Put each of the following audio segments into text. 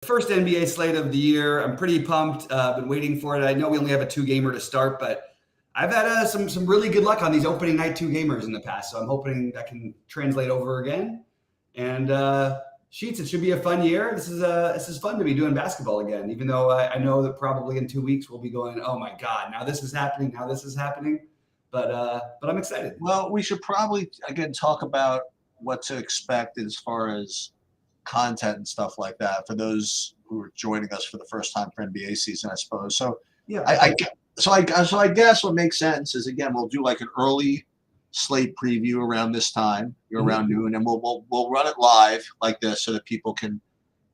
First NBA slate of the year. I'm pretty pumped. Been waiting for it. I know we only have a 2-gamer to start, but I've had some really good luck on these opening night 2-gamers in the past. So I'm hoping that can translate over again. And Sheets, it should be a fun year. This is fun to be doing basketball again. Even though I know that probably in 2 weeks we'll be going, oh my god, now this is happening. Now this is happening. But I'm excited. Well, we should probably again talk about what to expect as far as content and stuff like that for those who are joining us for the first time for NBA season, I suppose. So Yeah. I guess what makes sense is again we'll do like an early slate preview around this time, around noon, and we'll run it live like this so that people can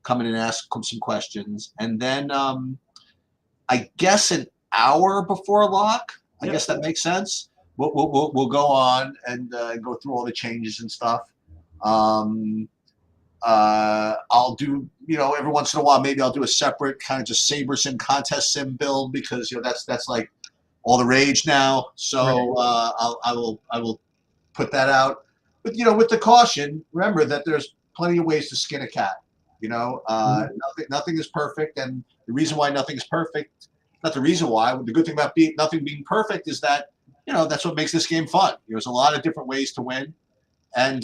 come in and ask some questions, and then I guess an hour before lock. I guess that makes sense. We'll go on and go through all the changes and stuff. I'll do, every once in a while, maybe I'll do a separate kind of just Saber Sim contest sim build because, that's like all the rage now. So I will put that out. But, with the caution, remember that there's plenty of ways to skin a cat. Nothing is perfect. And the reason why nothing is perfect, not the reason why, the good thing about nothing being perfect is that, that's what makes this game fun. There's a lot of different ways to win and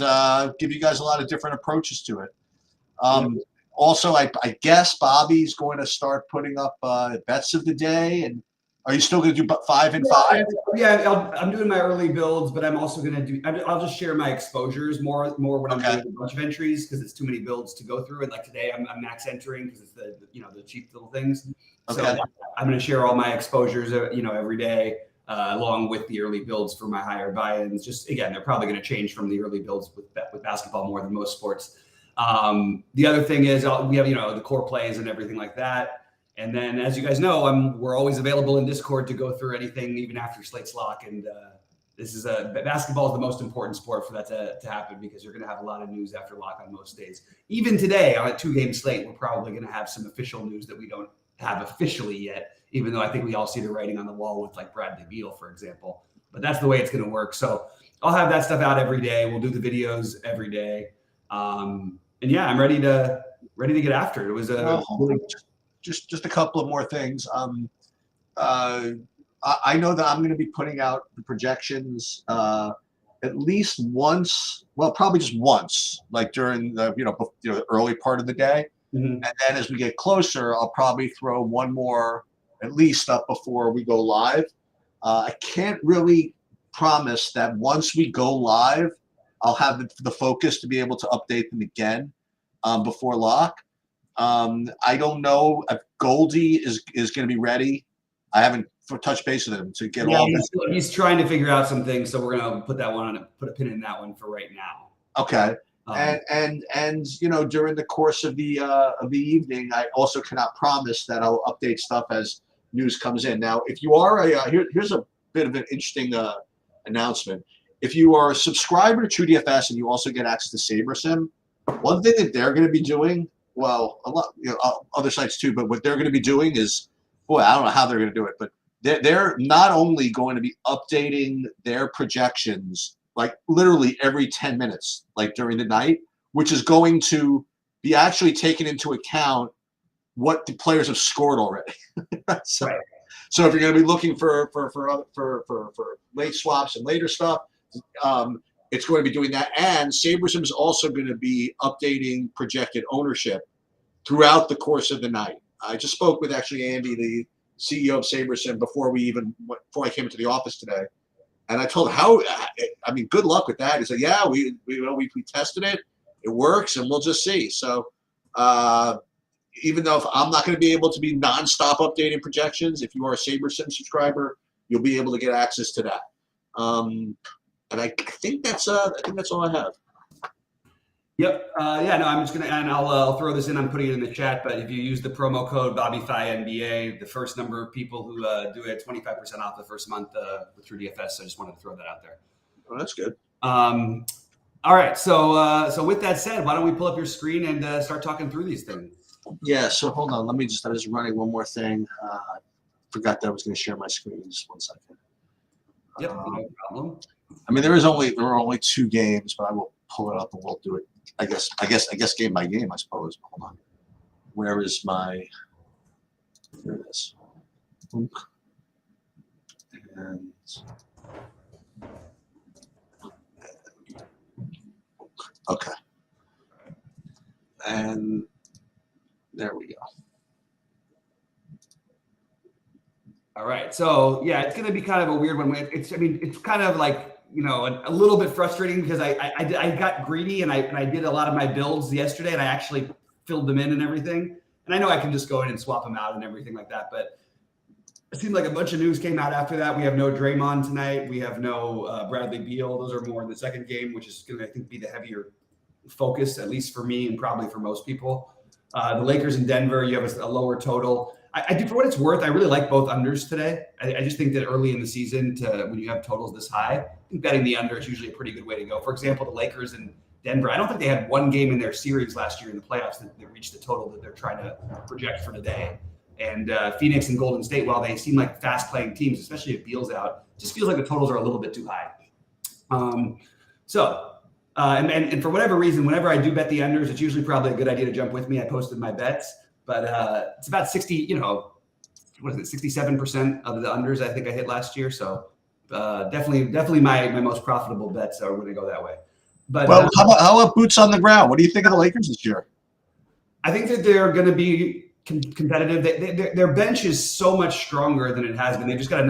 give you guys a lot of different approaches to it. Also, I guess Bobby's going to start putting up bets of the day. And are you still going to do 5 and 5? Yeah, I'm doing my early builds, but I'm also going to do. I'll just share my exposures more when I'm doing a bunch of entries because it's too many builds to go through. And like today, I'm max entering because it's the cheap little things. So I'm going to share all my exposures, every day. Along with the early builds for my higher buy-ins. Just again, they're probably going to change from the early builds with basketball more than most sports. The other thing is we have the core plays and everything like that. And then, as you guys know, we're always available in Discord to go through anything even after slate's lock. And this is basketball is the most important sport for that to happen because you're going to have a lot of news after lock on most days. Even today on a 2-game slate, we're probably going to have some official news that we don't have officially yet. Even though I think we all see the writing on the wall with like Bradley Beal, for example. But that's the way it's going to work. So I'll have that stuff out every day. We'll do the videos every day. And yeah, I'm ready to get after it. It was just a couple of more things. I know that I'm going to be putting out the projections at least once. Well, probably just once, like during the early part of the day. And then as we get closer, I'll probably throw one more at least up before we go live. I can't really promise that once we go live, I'll have the focus to be able to update them again before lock. I don't know if Goldie is going to be ready. I haven't touched base with him to get all this. He's trying to figure out some things, so we're going to put a pin in that one for right now. Okay. And during the course of the evening, I also cannot promise that I'll update stuff as news comes in. Now, if you are here's a bit of an interesting announcement. If you are a subscriber to TrueDFS and you also get access to Saber Sim, one thing that they're going to be doing, well, a lot other sites too, but what they're going to be doing is, boy, I don't know how they're going to do it, but they're not only going to be updating their projections like literally every 10 minutes, like during the night, which is going to be actually taken into account what the players have scored already. So if you're going to be looking for late swaps and later stuff, it's going to be doing that. And SaberSim is also going to be updating projected ownership throughout the course of the night. I just spoke with actually Andy, the CEO of SaberSim, before I came into the office today. And I told him good luck with that. He said, yeah, we tested it. It works, and we'll just see. So even though if I'm not going to be able to be nonstop updating projections, if you are a SaberSim subscriber, you'll be able to get access to that. And I think that's all I have. Yep. I'm just gonna, and I'll throw this in. I'm putting it in the chat. But if you use the promo code BobbyFi NBA, the first number of people who do it, 25% off the first month with TrueDFS. So I just wanted to throw that out there. Oh, that's good. All right. So with that said, why don't we pull up your screen and start talking through these things? Yeah. So hold on. I was running one more thing. Forgot that I was going to share my screen. Just 1 second. Yep. No problem. There were only 2 games, but I will pull it up and we'll do it. I guess game by game, I suppose. Hold on. Where is my? Here it is. And okay. And there we go. All right. So yeah, it's going to be kind of a weird one. It's kind of like, a little bit frustrating because I got greedy and I did a lot of my builds yesterday and I actually filled them in and everything. And I know I can just go in and swap them out and everything like that. But it seemed like a bunch of news came out after that. We have no Draymond tonight. We have no Bradley Beal. Those are more in the second game, which is going to, I think, be the heavier focus, at least for me and probably for most people. The Lakers in Denver, you have a lower total. I do, for what it's worth, I really like both unders today. I just think that early in the season, when you have totals this high, I think betting the under is usually a pretty good way to go. For example, the Lakers in Denver, I don't think they had one game in their series last year in the playoffs that reached the total that they're trying to project for today. And Phoenix and Golden State, while they seem like fast-playing teams, especially if Beal's out, just feels like the totals are a little bit too high. And for whatever reason, whenever I do bet the unders, it's usually probably a good idea to jump with me. I posted my bets, but it's about 67% of the unders I think I hit last year. So definitely my most profitable bets are going to go that way. But how about boots on the ground? What do you think of the Lakers this year? I think that they're going to be competitive. Their bench is so much stronger than it has been. They've just got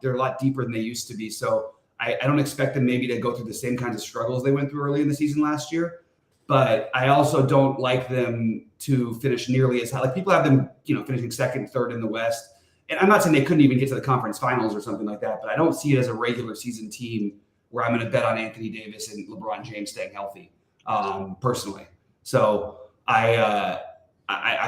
they're a lot deeper than they used to be. So I don't expect them maybe to go through the same kinds of struggles they went through early in the season last year. But I also don't like them to finish nearly as high. Like people have them, finishing second, third in the West. And I'm not saying they couldn't even get to the conference finals or something like that, but I don't see it as a regular season team where I'm going to bet on Anthony Davis and LeBron James staying healthy, personally. So I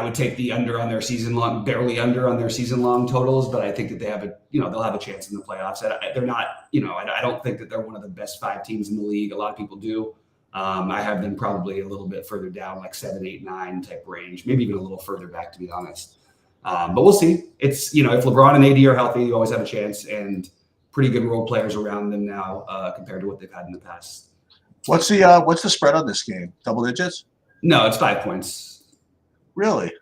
would take the under on their season long, barely under on their season long totals, but I think that they have they'll have a chance in the playoffs. They're not, I don't think that they're one of the best 5 teams in the league. A lot of people do. I have them probably a little bit further down, like 7, 8, 9 type range, maybe even a little further back, to be honest. But we'll see. It's, if LeBron and AD are healthy, you always have a chance, and pretty good role players around them now compared to what they've had in the past. What's the spread on this game? Double digits? No, it's 5 points. Really?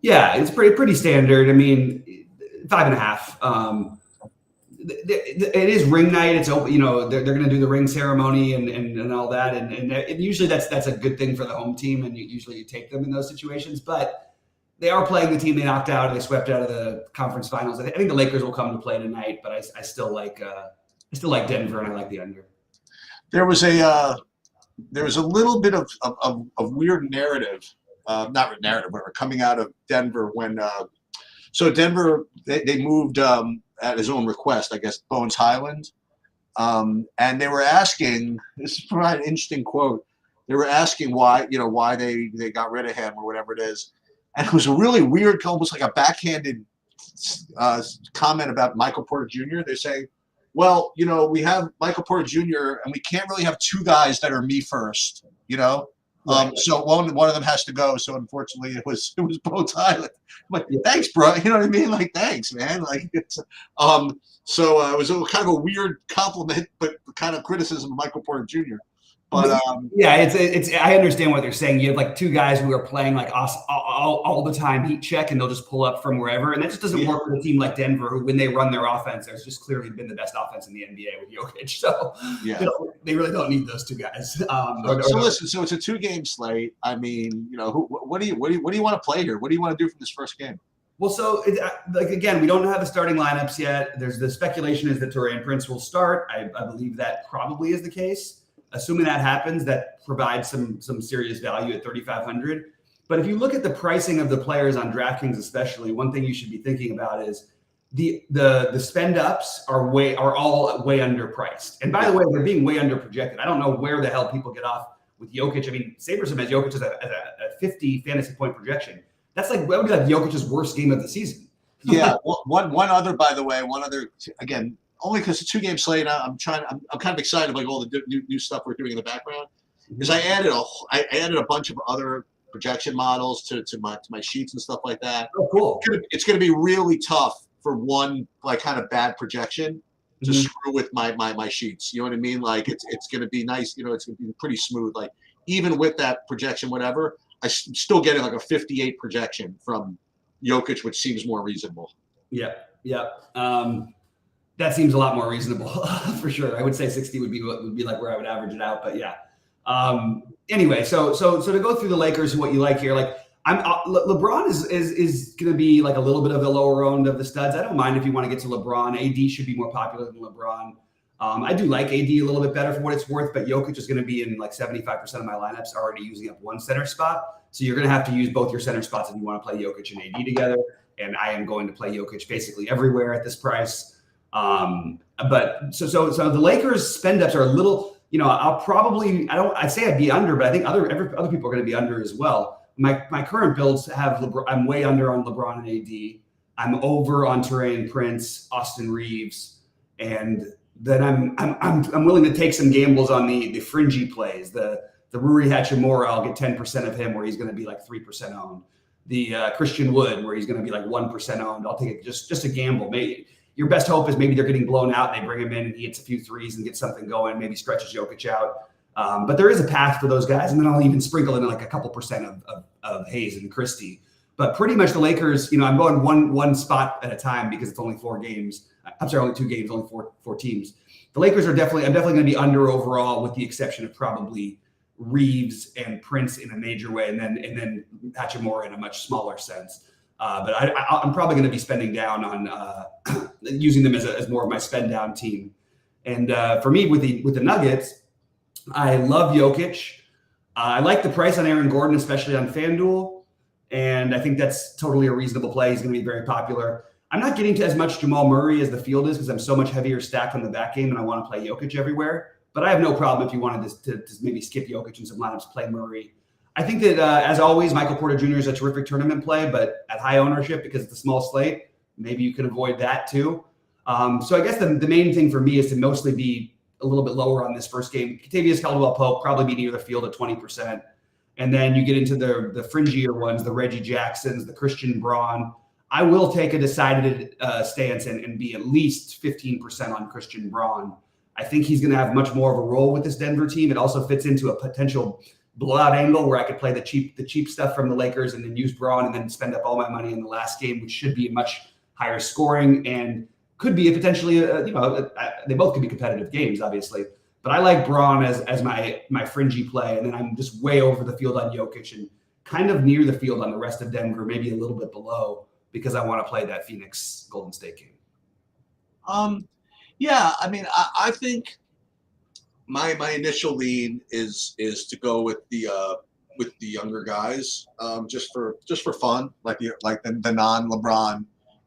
Yeah, it's pretty standard. I mean, 5.5. It is ring night. It's open. They're going to do the ring ceremony and all that, and usually that's a good thing for the home team, and usually you take them in those situations. But they are playing the team they knocked out, and they swept out of the conference finals. I think the Lakers will come to play tonight, but I still like Denver, and I like the under. There was a little bit of weird narrative. Not narrative, whatever, coming out of Denver when so Denver they moved at his own request, I guess, Bones Highland, and they were asking. This is probably an interesting quote. They were asking why they got rid of him or whatever it is, and it was a really weird, almost like a backhanded comment about Michael Porter Jr. They're saying, well, we have Michael Porter Jr. and we can't really have 2 guys that are me first, Right. So one of them has to go. So unfortunately, it was Bones Highland. I'm like, thanks, bro. You know what I mean? Like, thanks, man. Like, it's so it was kind of a weird compliment, but kind of criticism of Michael Porter Jr. But yeah, it's I understand what they're saying. You have like 2 guys who are playing like us all the time, heat check, and they'll just pull up from wherever, and that just doesn't work with a team like Denver, who when they run their offense, there's just clearly been the best offense in the NBA with Jokic. So they really don't need those 2 guys. So listen, so it's a 2-game slate. I mean, what do you want to play here? What do you want to do from this first game? Well, so again, we don't have the starting lineups yet. There's the speculation is that Taurean Prince will start. I believe that probably is the case. Assuming that happens, that provides some serious value at 3,500. But if you look at the pricing of the players on DraftKings, especially, one thing you should be thinking about is the spend ups are all way underpriced. And by the way, they're being way under projected. I don't know where the hell people get off with Jokic. I mean, Saberson has Jokic as a 50 fantasy point projection. That would be like Jokic's worst game of the season. Yeah. One other, again, only because it's a 2-game slate. I'm kind of excited about all the new stuff we're doing in the background. Because I added a bunch of other projection models to my sheets and stuff like that. Oh, cool! It's going to be really tough for one kind of bad projection to screw with my sheets. You know what I mean? Like it's going to be nice. It's going to be pretty smooth. Like even with that projection, whatever, still getting like a 58 projection from Jokic, which seems more reasonable. Yeah. That seems a lot more reasonable for sure. I would say 60 would be like where I would average it out, but yeah. Anyway, so to go through the Lakers and what you like here, like LeBron is going to be like a little bit of the lower end of the studs. I don't mind if you want to get to LeBron. AD should be more popular than LeBron. I do like AD a little bit better for what it's worth, but Jokic is going to be in like 75% of my lineups already using up one center spot. So you're going to have to use both your center spots if you want to play Jokic and AD together. And I am going to play Jokic basically everywhere at this price. But so the Lakers spend ups are a little, I'd say I'd be under, but I think other people are going to be under as well. My current builds have I'm way under on LeBron and AD. I'm over on Taurean Prince, Austin Reeves, and then I'm willing to take some gambles on the fringy plays. The Rui Hachimura, I'll get 10% of him where he's going to be like 3% owned. The Christian Wood where he's going to be like 1% owned. I'll take it just a gamble. Maybe your best hope is maybe they're getting blown out. They bring him in and he hits a few threes and gets something going. Maybe stretches Jokic out. But there is a path for those guys, and then I'll even sprinkle in like a couple percent of Hayes and Christie. But pretty much the Lakers, I'm going one spot at a time because it's only 4 games. I'm sorry, only 2 games, only four teams. The Lakers I'm definitely going to be under overall, with the exception of probably Reeves and Prince in a major way, and then Hachimura in a much smaller sense. But I'm probably going to be spending down on using them as more of my spend down team. And for me, with the Nuggets, I love Jokic. I like the price on Aaron Gordon, especially on FanDuel. And I think that's totally a reasonable play. He's going to be very popular. I'm not getting to as much Jamal Murray as the field is because I'm so much heavier stacked on the back game and I want to play Jokic everywhere. But I have no problem if you wanted to maybe skip Jokic in some lineups, play Murray. I think that, as always, Michael Porter Jr. is a terrific tournament play, but at high ownership because it's a small slate, maybe you can avoid that too. So I guess the main thing for me is to mostly be a little bit lower on this first game. Kentavious Caldwell-Pope probably be near the field at 20%. And then you get into the fringier ones, the Reggie Jacksons, the Christian Braun. I will take a decided stance and be at least 15% on Christian Braun. I think he's going to have much more of a role with this Denver team. It also fits into a potential blowout angle where I could play the cheap stuff from the Lakers and then use Braun and then spend up all my money in the last game, which should be much higher scoring and could be potentially they both could be competitive games, obviously. But I like Braun as my fringy play, and then I'm just way over the field on Jokic and kind of near the field on the rest of Denver, maybe a little bit below, because I want to play that Phoenix Golden State game. Yeah, I mean, I think my initial lean is to go with the younger guys, just for fun, like the non-LeBron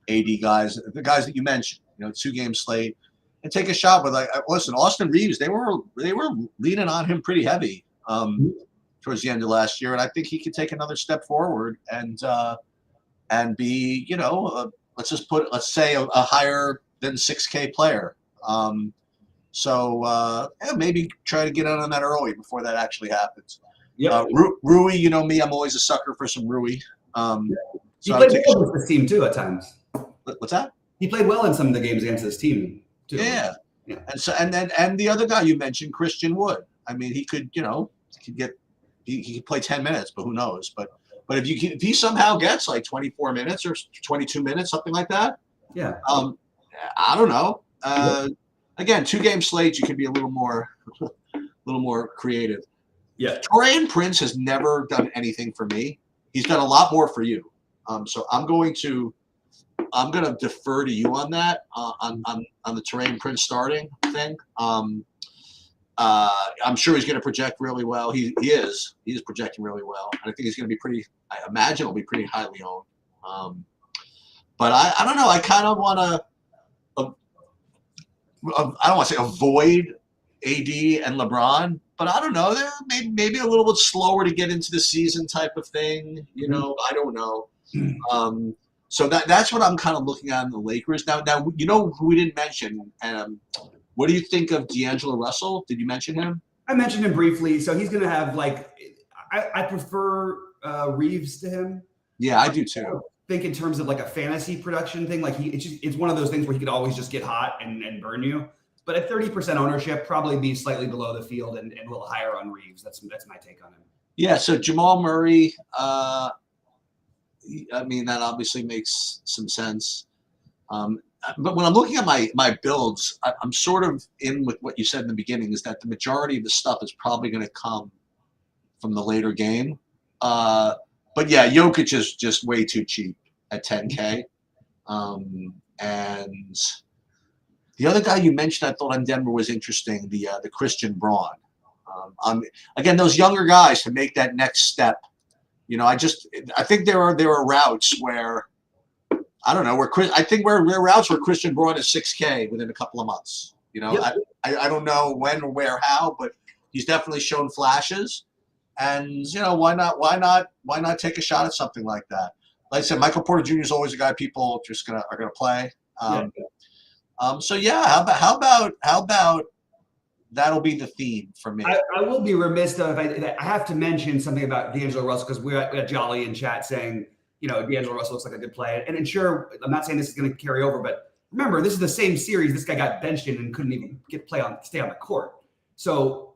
AD guys, the guys that you mentioned, 2-game slate, and take a shot with listen, Austin Reeves. They were leaning on him pretty heavy towards the end of last year, and I think he could take another step forward and be let's say a higher than 6K player. Maybe try to get on that early before that actually happens. Yeah. Rui, you know me, I'm always a sucker for some Rui. He played well with this team too at times. What's that? He played well in some of the games against this team too. Yeah. And the other guy you mentioned, Christian Wood. I mean, he could play 10 minutes, but who knows? But if he somehow gets like 24 minutes or 22 minutes, something like that. Yeah. I don't know. Again, 2-game slates, you can be a little more creative. Yeah. Taurean Prince has never done anything for me. He's done a lot more for you. So I'm going to defer to you on that, on the Taurean Prince starting thing. I'm sure he's going to project really well. He is projecting really well. And I think he's going to be I imagine it'll be pretty highly owned. But I don't know. I kind of want to, I don't want to say avoid AD and LeBron, but I don't know. They're maybe a little bit slower to get into the season type of thing. I don't know. So that's what I'm kind of looking at in the Lakers. Now who we didn't mention. What do you think of D'Angelo Russell? Did you mention him? I mentioned him briefly. So he's going to have I prefer Reeves to him. Yeah, I do too. I think in terms of like a fantasy production thing, it's one of those things where he could always just get hot and burn you. But at 30% ownership, probably be slightly below the field and a little higher on Reeves. That's my take on him. Yeah, so Jamal Murray, I mean, that obviously makes some sense. But when I'm looking at my builds, I'm sort of in with what you said in the beginning, is that the majority of the stuff is probably going to come from the later game. But yeah, Jokic is just way too cheap at 10K. And the other guy you mentioned, I thought on Denver was interesting, the Christian Braun. Again, those younger guys to make that next step. You know, I think there are routes where, I don't know, I think there are routes where Christian Braun is 6K within a couple of months. You know, Yep. I don't know when or where, how, but he's definitely shown flashes. And you know, why not take a shot at something like that? Like I said, Michael Porter Jr. is always a guy people just are gonna play. So yeah, how about that'll be the theme for me. I will be remiss though if I have to mention something about D'Angelo Russell, because we had Jolly in chat saying, you know, D'Angelo Russell looks like a good play. And sure, I'm not saying this is going to carry over, but remember, this is the same series this guy got benched in and couldn't even stay on the court. So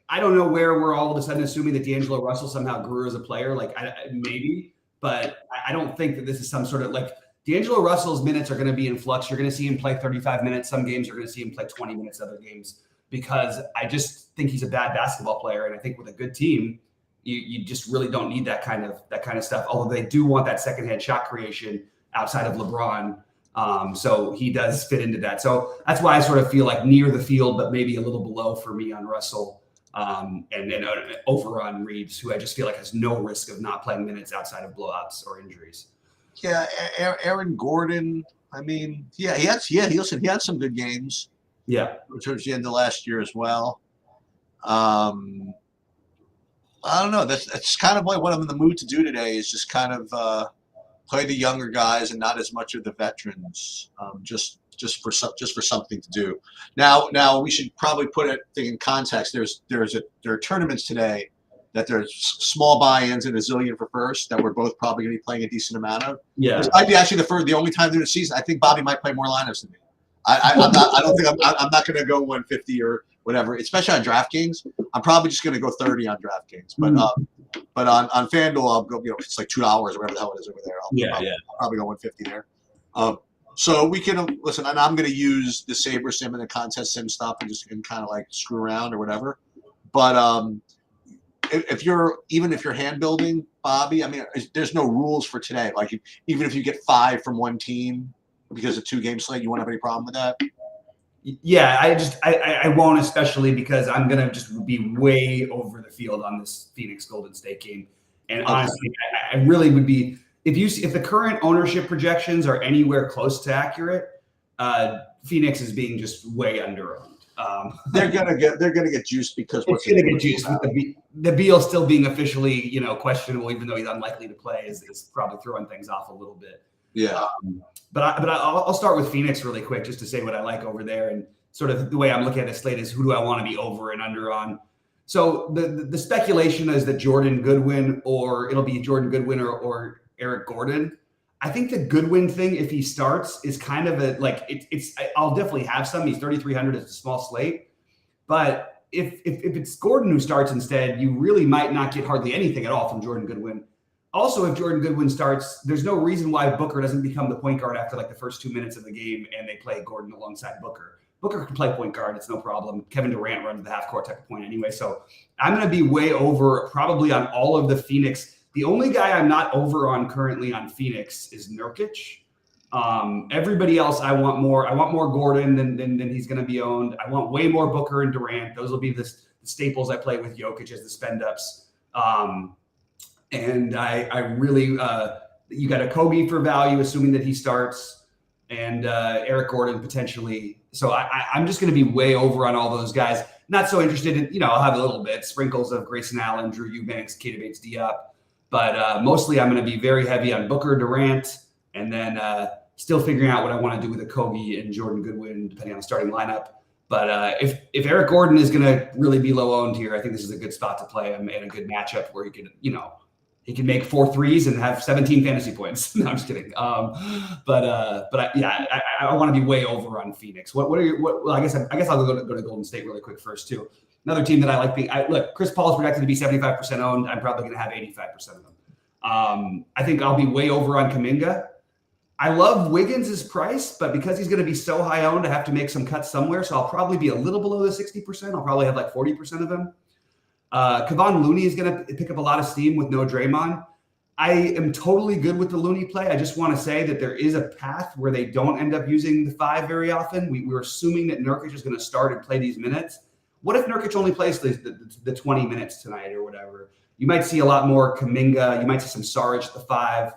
I don't know where we're all of a sudden assuming that D'Angelo Russell somehow grew as a player. Like maybe, but I don't think that this is some sort of like D'Angelo Russell's minutes are going to be in flux. You're going to see him play 35 minutes. Some games you're going to see him play 20 minutes other games, because I just think he's a bad basketball player. And I think with a good team, you just really don't need that kind of stuff. Although they do want that secondhand shot creation outside of LeBron. So he does fit into that. So that's why I sort of feel like near the field, but maybe a little below for me on Russell, and over on Reeves, who I just feel like has no risk of not playing minutes outside of blowouts or injuries. Yeah, Aaron Gordon. I mean, yeah, he had some good games. Yeah, towards the end of last year as well. I don't know. That's kind of like what I'm in the mood to do today, is just kind of play the younger guys and not as much of the veterans. Just for something to do. Now we should probably put it in context. There are tournaments today that there's small buy-ins and a zillion for first that we're both probably going to be playing a decent amount of. Yeah, this might be actually the only time during the season I think Bobby might play more lineups than me. I'm not going to go 150 or whatever, especially on DraftKings. I'm probably just going to go 30 on DraftKings, but on FanDuel I'll go. You know, it's like $2 or whatever the hell it is over there. I'll probably go 150 there. So we can listen, and I'm going to use the Saber Sim and the Contest Sim stuff and just kind of like screw around or whatever. But if you're hand building, Bobby, I mean, there's no rules for today. Like even if you get 5 from one team because of 2-game slate, you won't have any problem with that? Yeah, I won't, especially because I'm gonna just be way over the field on this Phoenix Golden State game. And honestly, I really would be if the current ownership projections are anywhere close to accurate, Phoenix is being just way under-owned. They're gonna get juiced because it's gonna get juiced with the Beal still being officially, you know, questionable, even though he's unlikely to play, is probably throwing things off a little bit. Yeah. But I'll start with Phoenix really quick just to say what I like over there, and sort of the way I'm looking at the slate is who do I want to be over and under on. So the speculation is that Jordan Goodwin, or it'll be Jordan Goodwin or Eric Gordon. I think the Goodwin thing, if he starts, is kind of I'll definitely have some. He's 3,300. It's a small slate, but if it's Gordon who starts instead, you really might not get hardly anything at all from Jordan Goodwin. Also, if Jordan Goodwin starts, there's no reason why Booker doesn't become the point guard after like the first 2 minutes of the game and they play Gordon alongside Booker. Booker can play point guard. It's no problem. Kevin Durant runs the half court type of point anyway. So I'm going to be way over probably on all of the Phoenix. The only guy I'm not over on currently on Phoenix is Nurkic. Everybody else, I want more Gordon than he's going to be owned. I want way more Booker and Durant. Those will be the staples I play with Jokic as the spend ups. And I really, you got a Kobe for value, assuming that he starts, and Eric Gordon potentially. So I'm just going to be way over on all those guys. Not so interested in, you know, I'll have a little bit sprinkles of Grayson Allen, Drew Eubanks, Keita Bates-Diop, but mostly I'm going to be very heavy on Booker, Durant, and then still figuring out what I want to do with a Kobe and Jordan Goodwin, depending on the starting lineup. But if Eric Gordon is going to really be low owned here, I think this is a good spot to play him in a good matchup where he can, you know, he can make 4 threes and have 17 fantasy points. No, I'm just kidding. But I want to be way over on Phoenix. What are your? Well, I guess I'll go to Golden State really quick first too. Another team that I like look, Chris Paul is projected to be 75% owned. I'm probably going to have 85% of them. I think I'll be way over on Kuminga. I love Wiggins' price, but because he's going to be so high owned, I have to make some cuts somewhere. So I'll probably be a little below the 60%. I'll probably have like 40% of him. Kevon Looney is going to pick up a lot of steam with no Draymond. I am totally good with the Looney play. I just want to say that there is a path where they don't end up using the 5 very often. We're assuming that Nurkic is going to start and play these minutes. What if Nurkic only plays the 20 minutes tonight or whatever? You might see a lot more Kuminga. You might see some Saric at the 5.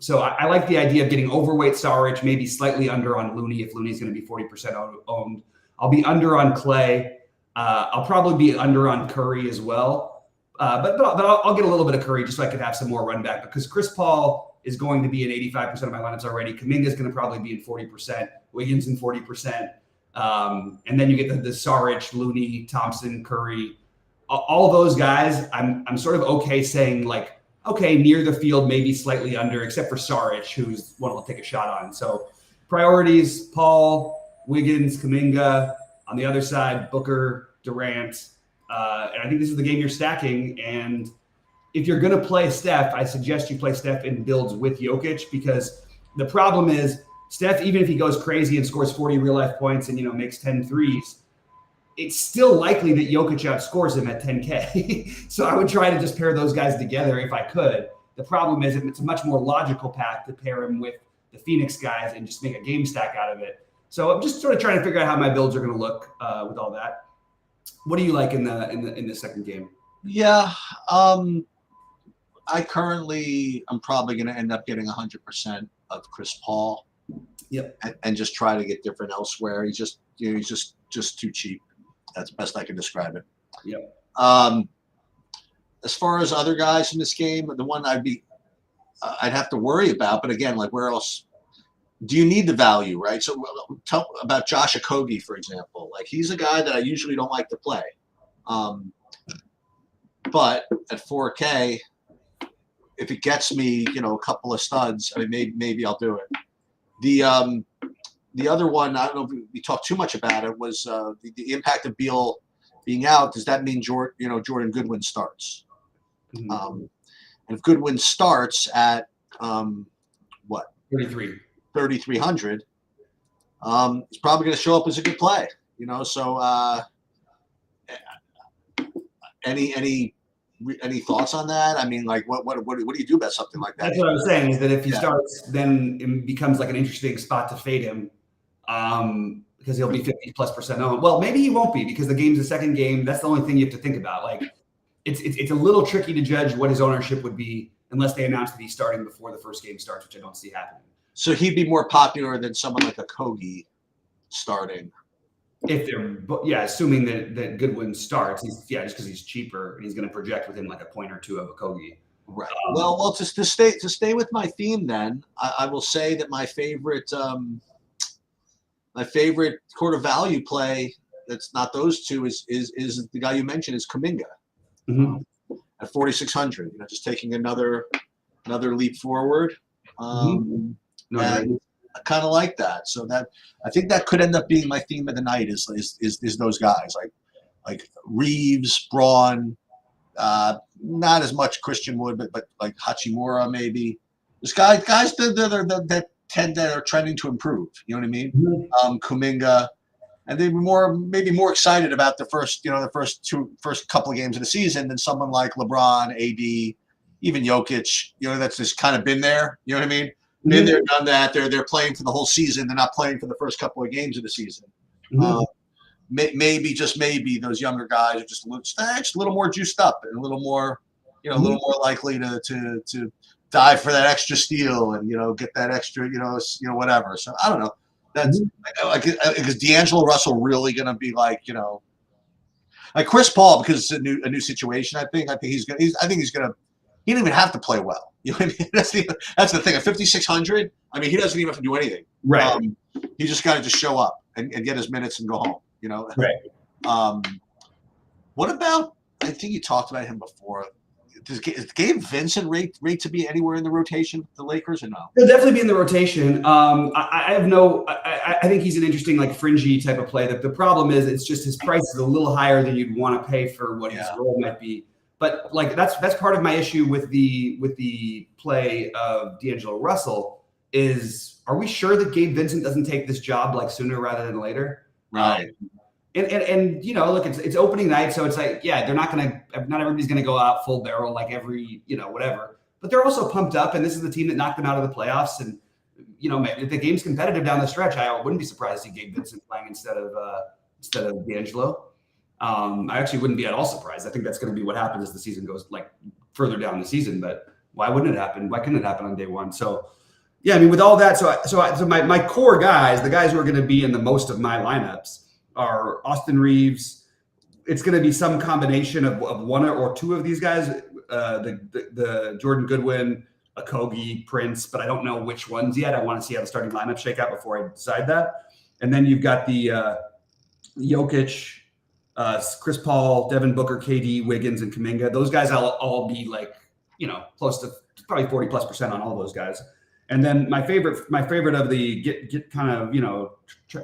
So I like the idea of getting overweight Saric, maybe slightly under on Looney if Looney's going to be 40% owned. I'll be under on Clay. I'll probably be under on Curry as well. But I'll get a little bit of Curry just so I could have some more run back because Chris Paul is going to be in 85% of my lineups already. Kuminga is going to probably be in 40%. Wiggins in 40%. And then you get the Saric, Looney, Thompson, Curry. All those guys, I'm sort of okay saying like, okay, near the field, maybe slightly under, except for Saric, who's one I'll take a shot on. So priorities, Paul, Wiggins, Kuminga. On the other side, Booker, Durant. And I think this is the game you're stacking. And if you're going to play Steph, I suggest you play Steph in builds with Jokic because the problem is Steph, even if he goes crazy and scores 40 real-life points and, makes 10 threes, it's still likely that Jokic outscores him at 10K. So I would try to just pair those guys together if I could. The problem is it's a much more logical path to pair him with the Phoenix guys and just make a game stack out of it. So I'm just sort of trying to figure out how my builds are going to look with all that. What do you like in the second game? Yeah, I'm probably going to end up getting 100% of Chris Paul. Yep, and just try to get different elsewhere. He's just just too cheap. That's the best I can describe it. Yep. As far as other guys in this game, the one I'd have to worry about. But again, like where else? Do you need the value, right? So tell about Josh Okogie, for example. Like he's a guy that I usually don't like to play. But at 4K, if it gets me, a couple of studs, I mean, maybe I'll do it. The other one, I don't know if we talked too much about it, was the impact of Beal being out. Does that mean Jordan Goodwin starts? Mm-hmm. And if Goodwin starts at what? 3,300, he's probably going to show up as a good play. So any thoughts on that? I mean, like what do you do about something like that? That's what I was saying is that if he starts, then it becomes like an interesting spot to fade him because he'll be 50+% owned. Well, maybe he won't be because the game's the second game. That's the only thing you have to think about. Like it's a little tricky to judge what his ownership would be unless they announce that he's starting before the first game starts, which I don't see happening. So he'd be more popular than someone like Okogie starting. If they're, assuming that Goodwin starts, just because he's cheaper and he's going to project within like a point or two of Okogie. Right. Well, to stay with my theme, then I will say that my favorite quarter value play that's not those two is the guy you mentioned is Kuminga at 4,600. Just taking another leap forward. And I kind of like that. So that I think that could end up being my theme of the night is those guys like Reeves, Braun, not as much Christian Wood, but like Hachimura maybe. There's guys that are trending to improve. You know what I mean? Kuminga, and they'd be maybe more excited about the first couple of games of the season than someone like LeBron, AD, even Jokic. That's just kind of been there. You know what I mean? Been there, done that. They're playing for the whole season. They're not playing for the first couple of games of the season. Maybe those younger guys are just a little more juiced up and a little more, a little more likely to dive for that extra steal and get that extra, whatever. So I don't know. That's like is D'Angelo Russell really going to be like Chris Paul because it's a new situation. I think he's gonna. He didn't even have to play well. You know what I mean? That's the thing. At 5,600, I mean, he doesn't even have to do anything. Right. He just got to just show up and get his minutes and go home. Right. What about? I think you talked about him before. is Gabe Vincent rate to be anywhere in the rotation with the Lakers or no? He'll definitely be in the rotation. I have no. I think he's an interesting, like, fringy type of play. The problem is, it's just his price is a little higher than you'd want to pay for what his role might be. But like that's part of my issue with the play of D'Angelo Russell is, are we sure that Gabe Vincent doesn't take this job like sooner rather than later? Right. And you know, look, it's opening night, so it's like, yeah, not everybody's gonna go out full barrel like every, you know, whatever. But they're also pumped up, and this is the team that knocked them out of the playoffs. And you know, if the game's competitive down the stretch, I wouldn't be surprised to see Gabe Vincent playing instead of D'Angelo. I actually wouldn't be at all surprised. I think that's going to be what happens as the season goes, like, further down the season. But why wouldn't it happen? Why couldn't it happen on day one? So yeah, I mean, with all that, so my core guys, the guys who are going to be in the most of my lineups, are Austin Reeves. It's going to be some combination of one or two of these guys, the Jordan Goodwin, Okogie, Prince, but I don't know which ones yet. I want to see how the starting lineup shake out before I decide that. And then you've got the Jokic, Chris Paul, Devin Booker, KD, Wiggins, and Kuminga. Those guys I'll all be, like, you know, close to probably 40+% on all those guys. And then my favorite of the get kind of, you know,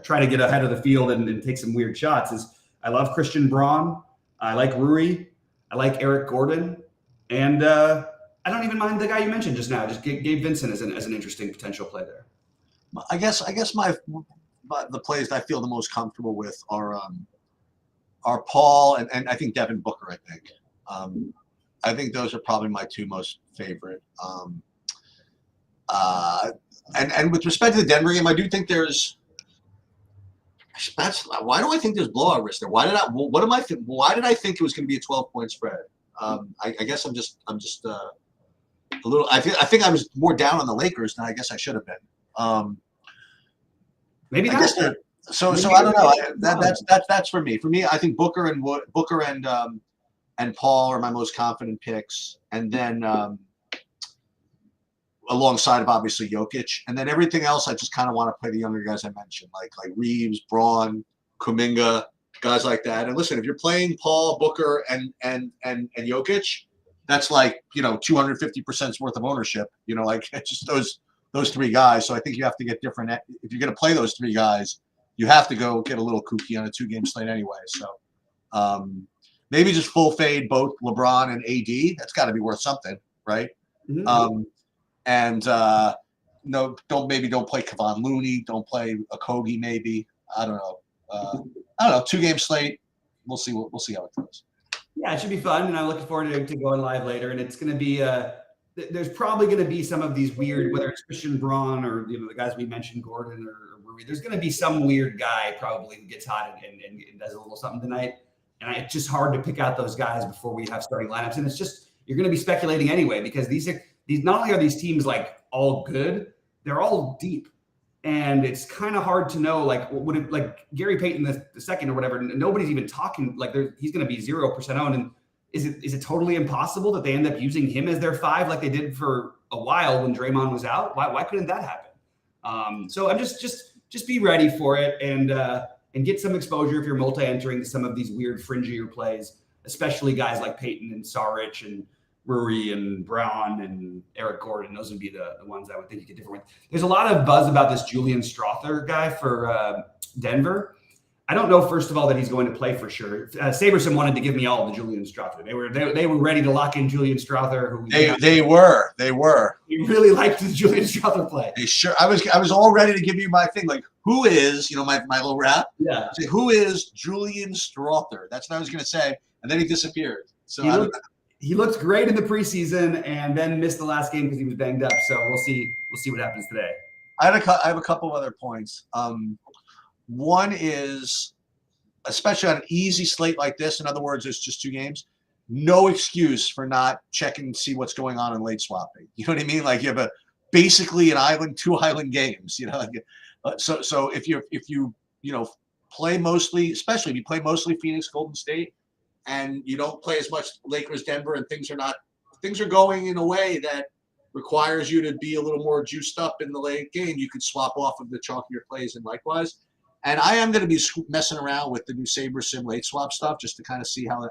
try to get ahead of the field and take some weird shots is, I love Christian Braun. I like Rui. I like Eric Gordon. And I don't even mind the guy you mentioned just now. Just Gabe Vincent as an interesting potential play there. I guess the plays that I feel the most comfortable with are Paul and I think Devin Booker. I think those are probably my two most favorite. And with respect to the Denver game, I do think why do I think there's blowout risk there? Why did I think it was going to be a 12-point spread? I guess I'm just a little. I think I was more down on the Lakers than I guess I should have been. Maybe I guess so I don't know. That's for me. For me, I think Booker and Paul are my most confident picks, and then alongside of obviously Jokic, and then everything else I just kind of want to play the younger guys I mentioned, like Reeves, Braun, Kuminga, guys like that. And listen, if you're playing Paul, Booker, and Jokic, that's like, you know, 250% worth of ownership. You know, like, it's just those three guys. So I think you have to get different. If you're going to play those three guys, you have to go get a little kooky on a 2-game slate anyway. So maybe just full fade both LeBron and AD. That's got to be worth something, right? Mm-hmm. No, don't play Kevon Looney. Don't play Okogie. Maybe, I don't know. 2-game slate. We'll see how it goes. Yeah, it should be fun, and I'm looking forward to going live later. And it's going to be there's probably going to be some of these weird, whether it's Christian Braun or, you know, the guys we mentioned, Gordon or Rui. There's going to be some weird guy probably who gets hot and does a little something tonight. And it's just hard to pick out those guys before we have starting lineups. And it's just, you're going to be speculating anyway, because these not only are these teams like all good, they're all deep. And it's kind of hard to know, like, like Gary Payton the second or whatever, nobody's even talking, like, he's going to be 0% owned. And is it totally impossible that they end up using him as their 5 like they did for a while when Draymond was out? Why couldn't that happen? So I'm just be ready for it and get some exposure if you're multi-entering to some of these weird fringier plays, especially guys like Payton and Saric and Rui and Brown and Eric Gordon. Those would be the ones I would think you could different with. There's a lot of buzz about this Julian Strother guy for Denver. I don't know, first of all, that he's going to play for sure. Saberson wanted to give me all the Julian Strother. They were ready to lock in Julian Strother. They were. He really liked the Julian Strother play. Sure. I was all ready to give you my thing. Like, who is, my little rap? Yeah. Say, who is Julian Strother? That's what I was going to say. And then he disappeared. So he looked great in the preseason and then missed the last game because he was banged up. So we'll see what happens today. I have a couple of other points. One is, especially on an easy slate like this, in other words, it's just 2 games, no excuse for not checking to see what's going on in late swapping. You know what I mean? Like, you have basically two island games. So if you play mostly, especially if you play mostly Phoenix, Golden State, and you don't play as much Lakers, Denver, and things are going in a way that requires you to be a little more juiced up in the late game, you could swap off of the chalkier plays and likewise. And I am going to be messing around with the new Saber Sim late swap stuff just to kind of see how it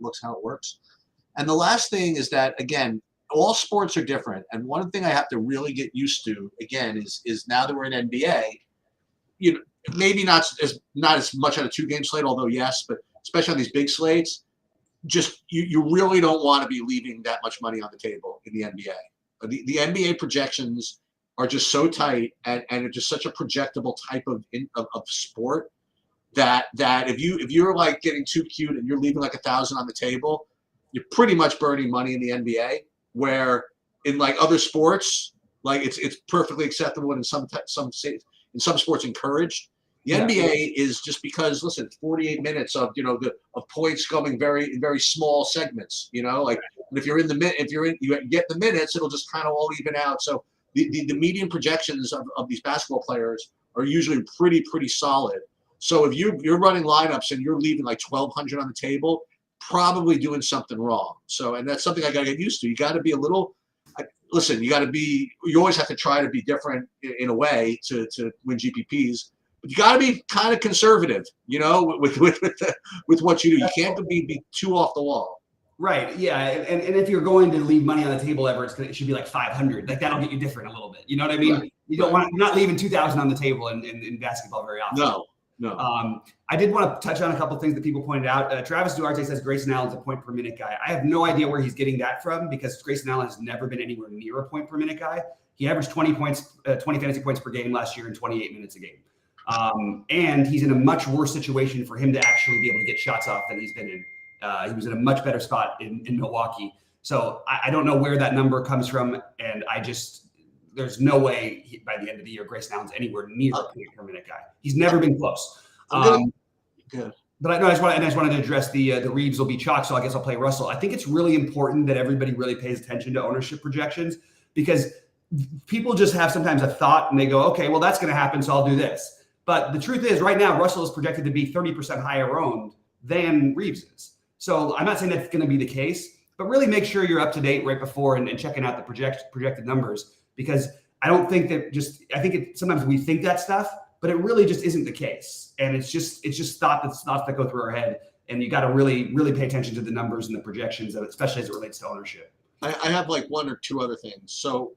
looks, how it works. And the last thing is that, again, all sports are different. And one thing I have to really get used to, again, is now that we're in NBA, you know, maybe not as much on a 2-game slate, although yes, but especially on these big slates, just you really don't want to be leaving that much money on the table in the NBA. The NBA projections are just so tight, and it's just such a projectable type of sport that if you're like getting too cute and you're leaving like 1,000 on the table, you're pretty much burning money in the NBA. Where in like other sports, like it's perfectly acceptable, and in some sports encouraged. The NBA is just because, listen, 48 minutes of of points coming in very small segments. Like if you get the minutes, it'll just kind of all even out. So the median projections of these basketball players are usually pretty solid. So if you're running lineups and you're leaving like 1,200 on the table, probably doing something wrong. So, and that's something I got to get used to. You got to be a little. Listen, you always have to try to be different in a way to win GPPs. But you got to be kind of conservative, with what you do. You can't be too off the wall. Right. Yeah. And if you're going to leave money on the table ever, it should be like 500. Like that'll get you different a little bit. You know what I mean? Right. You're not leaving 2,000 on the table in basketball very often. No. I did want to touch on a couple of things that people pointed out. Travis Duarte says Grayson Allen's a point per minute guy. I have no idea where he's getting that from, because Grayson Allen has never been anywhere near a point per minute guy. He averaged 20 fantasy points per game last year in 28 minutes a game. And he's in a much worse situation for him to actually be able to get shots off than he's been in. He was in a much better spot in Milwaukee. So I don't know where that number comes from. And there's no way by the end of the year, Grayson Allen's anywhere near a point per minute guy. He's never been close. Good. But I just wanted to address the Reeves will be chalk. So I guess I'll play Russell. I think it's really important that everybody really pays attention to ownership projections, because people just have sometimes a thought and they go, okay, well, that's going to happen, so I'll do this. But the truth is, right now, Russell is projected to be 30% higher owned than Reeves is. So I'm not saying that's going to be the case, but really make sure you're up to date right before and checking out the projected numbers, because I don't think that sometimes we think that stuff, but it really just isn't the case. And it's just thoughts that go through our head. And you got to really, really pay attention to the numbers and the projections, especially as it relates to ownership. I have like one or two other things. So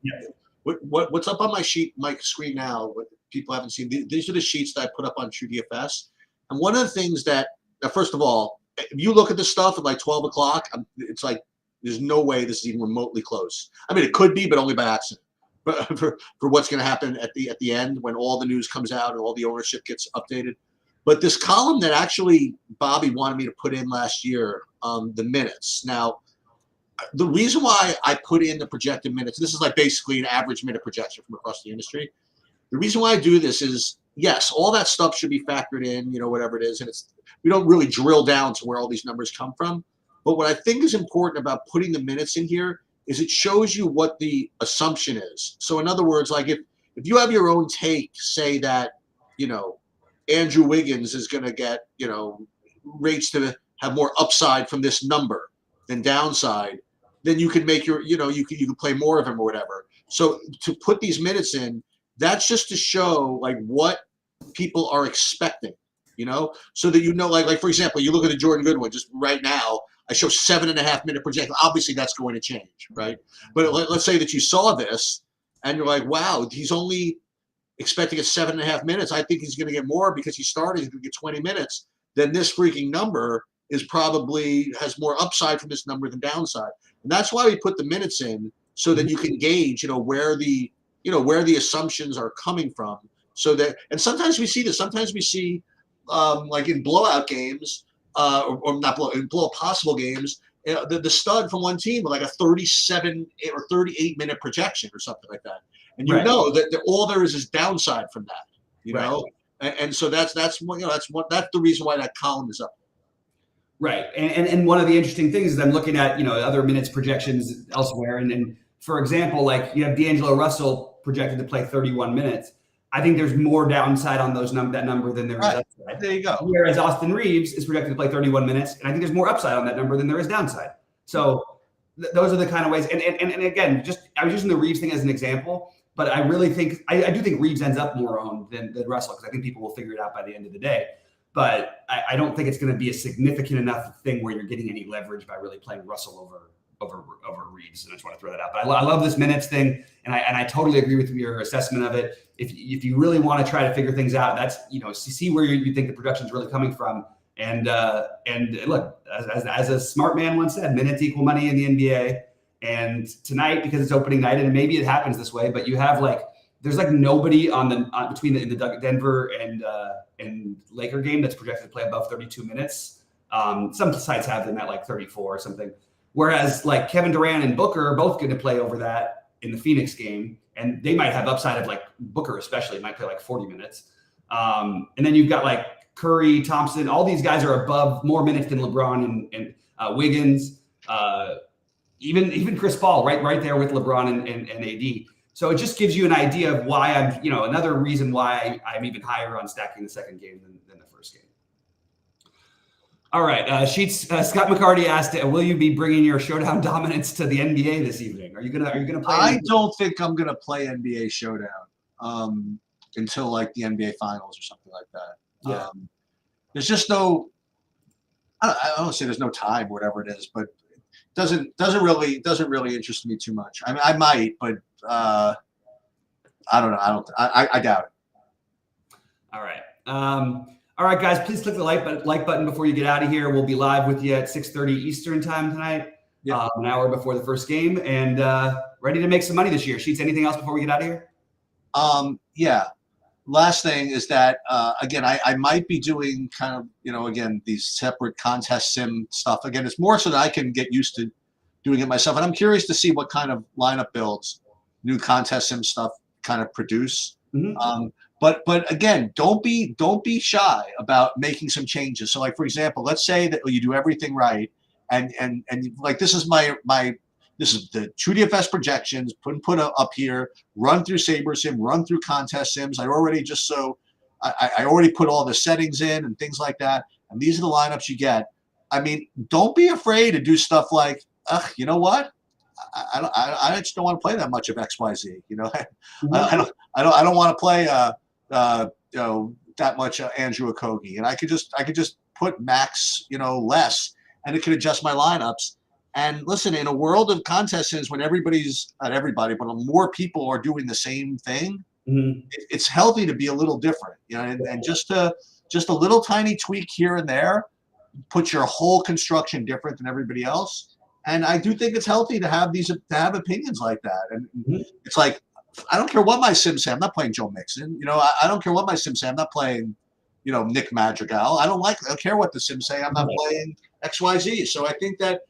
what's up on my screen now, what people haven't seen, these are the sheets that I put up on TrueDFS. And one of the things that, first of all, if you look at this stuff at like 12 o'clock, it's like, there's no way this is even remotely close. I mean, it could be, but only by accident. But for what's going to happen at the end when all the news comes out and all the ownership gets updated. But this column that actually Bobby wanted me to put in last year, the minutes. Now, the reason why I put in the projected minutes, this is like basically an average minute projection from across the industry. The reason why I do this is, yes, all that stuff should be factored in, whatever it is. And we don't really drill down to where all these numbers come from. But what I think is important about putting the minutes in here is it shows you what the assumption is. So in other words, like if you have your own take, say that, Andrew Wiggins is going to get, rates to have more upside from this number than downside, then you can make your, you can play more of him or whatever. So to put these minutes in, that's just to show like what people are expecting, so that like for example, you look at the Jordan Goodwin just right now, I show 7.5 minute projection. Obviously that's going to change, right? But let's say that you saw this and you're like, wow, he's only expecting at 7.5 minutes. I think he's going to get more because he started, he's going to get 20 minutes. Then this freaking number is probably has more upside from this number than downside. And that's why we put the minutes in, so that you can gauge, where the assumptions are coming from. So that, and sometimes we see this, sometimes we see like in blowout games, or not blowout, in blowout possible games, the stud from one team with like a 37 or 38 minute projection or something like that. And know that all there is downside from that, know? And so that's the reason why that column is up. Right. And one of the interesting things is I'm looking at, other minutes projections elsewhere. And for example, like you have D'Angelo Russell projected to play 31 minutes. I think there's more downside on that number than there is upside. There you go. Whereas Austin Reeves is projected to play 31 minutes. And I think there's more upside on that number than there is downside. So those are the kind of ways. And again, I was using the Reeves thing as an example, but I really think, I do think Reeves ends up more owned than Russell, because I think people will figure it out by the end of the day. But I don't think it's going to be a significant enough thing where you're getting any leverage by really playing Russell reads. And I just want to throw that out. But I love this minutes thing, and I totally agree with your assessment of it. If you really want to try to figure things out, that's see where you think the production is really coming from. And look, as a smart man once said, minutes equal money in the NBA. And tonight, because it's opening night, and maybe it happens this way, but you have there's nobody between the Denver and Laker game that's projected to play above 32 minutes. Some sites have them at 34 or something. Whereas Kevin Durant and Booker are both going to play over that in the Phoenix game, and they might have upside of Booker especially might play 40 minutes. And then you've got Curry, Thompson, all these guys are above more minutes than LeBron and Wiggins, even Chris Paul right there with LeBron and AD. So it just gives you an idea of why I'm, another reason why I'm even higher on stacking the second game than the first game. All right, Sheets. Scott McCarty asked, "Will you be bringing your Showdown dominance to the NBA this evening? Are you gonna play?" I don't think I'm gonna play NBA Showdown until the NBA Finals or something like that. Yeah. There's just no. I don't say there's no time, whatever it is, but it doesn't really interest me too much. I mean, I might, but I don't know. I doubt it. All right. All right, guys, please click the like button before you get out of here. We'll be live with you at 6:30 Eastern time tonight, an hour before the first game, and ready to make some money this year. Sheets, anything else before we get out of here? Yeah. Last thing is that, again, I might be doing kind of, again, these separate contest sim stuff. Again, it's more so that I can get used to doing it myself. And I'm curious to see what kind of lineup builds new contest sim stuff kind of produce. Mm-hmm. But again, don't be shy about making some changes. So for example, let's say that you do everything right, and this is this is the True DFS projections put up here, run through Saber Sim, run through contest sims. I already put all the settings in and things like that, and these are the lineups you get. I mean, don't be afraid to do stuff like, you know what? I just don't want to play that much of XYZ. I don't want to play that much Andrew Okogie, and I could just put max less, and it could adjust my lineups. And listen, in a world of contest sims, when not everybody, but more people are doing the same thing, mm-hmm. It's healthy to be a little different, and just a little tiny tweak here and there, put your whole construction different than everybody else. And I do think it's healthy to have opinions like that. And mm-hmm. It's I don't care what my sim say. I'm not playing Joe Mixon. I don't care what my sim say. I'm not playing, Nick Madrigal. I don't care what the sim say. I'm not playing XYZ. So I think that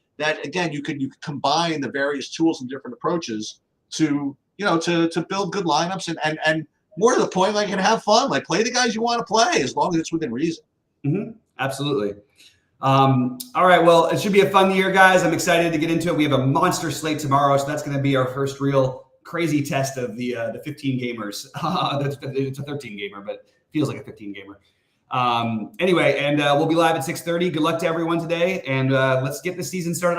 again, you could combine the various tools and different approaches to build good lineups and more to the point, and have fun. Play the guys you want to play as long as it's within reason. Mm-hmm. Absolutely. All right. Well, it should be a fun year, guys. I'm excited to get into it. We have a monster slate tomorrow, so that's going to be our first real crazy test of the 15 gamers. It's a 13 gamer, but feels like a 15 gamer. Anyway, and we'll be live at 6:30. Good luck to everyone today, and let's get the season started.